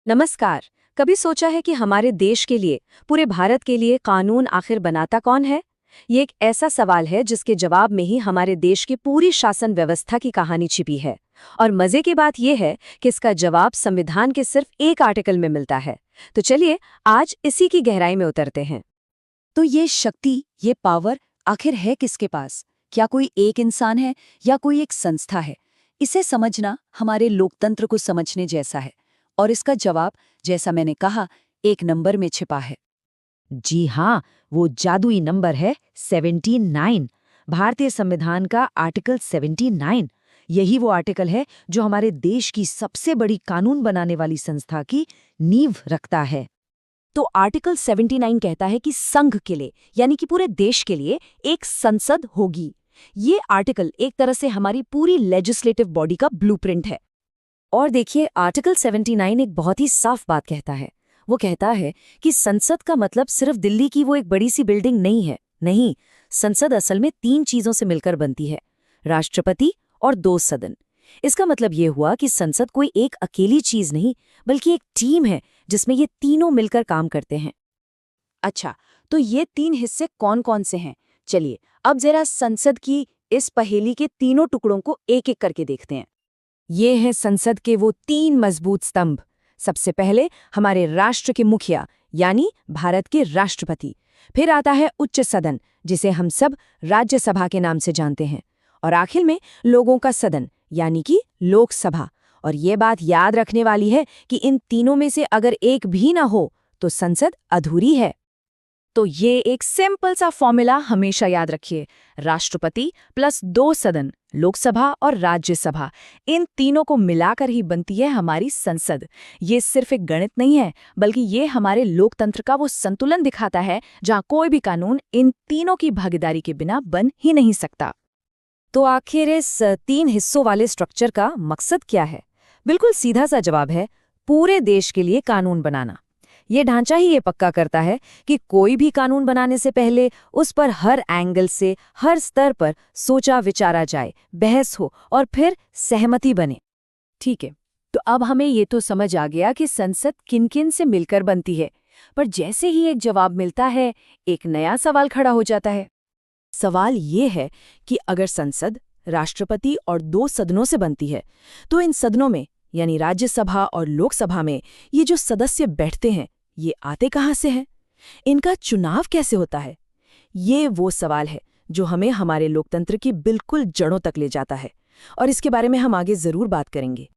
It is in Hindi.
नमस्कार। कभी सोचा है कि हमारे देश के लिए, पूरे भारत के लिए कानून आखिर बनाता कौन है? ये एक ऐसा सवाल है जिसके जवाब में ही हमारे देश की पूरी शासन व्यवस्था की कहानी छिपी है। और मजे की बात यह है कि इसका जवाब संविधान के सिर्फ एक आर्टिकल में मिलता है। तो चलिए आज इसी की गहराई में उतरते हैं। तो ये शक्ति, ये पावर आखिर है किसके पास? क्या कोई एक इंसान है या कोई एक संस्था है? इसे समझना हमारे लोकतंत्र को समझने जैसा है। और इसका जवाब, जैसा मैंने कहा, एक नंबर में छिपा है। जी हाँ, वो जादुई नंबर है 79। भारतीय संविधान का आर्टिकल 79। यही वो आर्टिकल है जो हमारे देश की सबसे बड़ी कानून बनाने वाली संस्था की नींव रखता है। तो आर्टिकल 79 कहता है कि संघ के लिए, यानी कि पूरे देश के लिए एक संसद होगी। ये आर्टिकल एक तरह से हमारी पूरी लेजिस्लेटिव बॉडी का ब्लूप्रिंट है। और देखिए, आर्टिकल 79 एक बहुत ही साफ बात कहता है। वो कहता है कि संसद का मतलब सिर्फ दिल्ली की वो एक बड़ी सी बिल्डिंग नहीं है। नहीं, संसद असल में 3 चीजों से मिलकर बनती है: राष्ट्रपति और 2 सदन। इसका मतलब ये हुआ कि संसद कोई एक अकेली चीज नहीं, बल्कि एक टीम है जिसमें ये तीनों मिलकर काम करते हैं। अच्छा, तो ये 3 हिस्से कौन-कौन से हैं? चलिए, अब जरा संसद की इस पहेली के तीनों टुकड़ों को एक-एक करके देखते हैं। ये हैं संसद के वो 3 मजबूत स्तंभ। सबसे पहले हमारे राष्ट्र के मुखिया, यानी भारत के राष्ट्रपति। फिर आता है उच्च सदन, जिसे हम सब राज्यसभा के नाम से जानते हैं। और आखिर में लोगों का सदन, यानी कि लोकसभा। और ये बात याद रखने वाली है कि इन तीनों में से अगर एक भी ना हो तो संसद अधूरी है। तो ये एक सिंपल सा फॉर्मूला हमेशा याद रखिए। राष्ट्रपति प्लस 2 सदन, लोकसभा और राज्यसभा, इन तीनों को मिलाकर ही बनती है हमारी संसद। ये सिर्फ एक गणित नहीं है, बल्कि ये हमारे लोकतंत्र का वो संतुलन दिखाता है जहाँ कोई भी कानून इन तीनों की भागीदारी के बिना बन ही नहीं सकता। तो आखिर इस 3 हिस्सों वाले स्ट्रक्चर का मकसद क्या है? बिल्कुल सीधा सा जवाब है, पूरे देश के लिए कानून बनाना। ये ढांचा ही ये पक्का करता है कि कोई भी कानून बनाने से पहले उस पर हर एंगल से, हर स्तर पर सोचा विचारा जाए, बहस हो और फिर सहमति बने। ठीक है, तो अब हमें ये तो समझ आ गया कि संसद किन-किन से मिलकर बनती है। पर जैसे ही एक जवाब मिलता है, एक नया सवाल खड़ा हो जाता है। सवाल ये है कि अगर संसद राष्ट्रपति और 2 सदनों से बनती है, तो इन सदनों में, यानी राज्यसभा और लोकसभा में, ये जो सदस्य बैठते हैं, ये आते कहाँ से हैं? इनका चुनाव कैसे होता है? ये वो सवाल है जो हमें हमारे लोकतंत्र की बिल्कुल जड़ों तक ले जाता है। और इसके बारे में हम आगे जरूर बात करेंगे।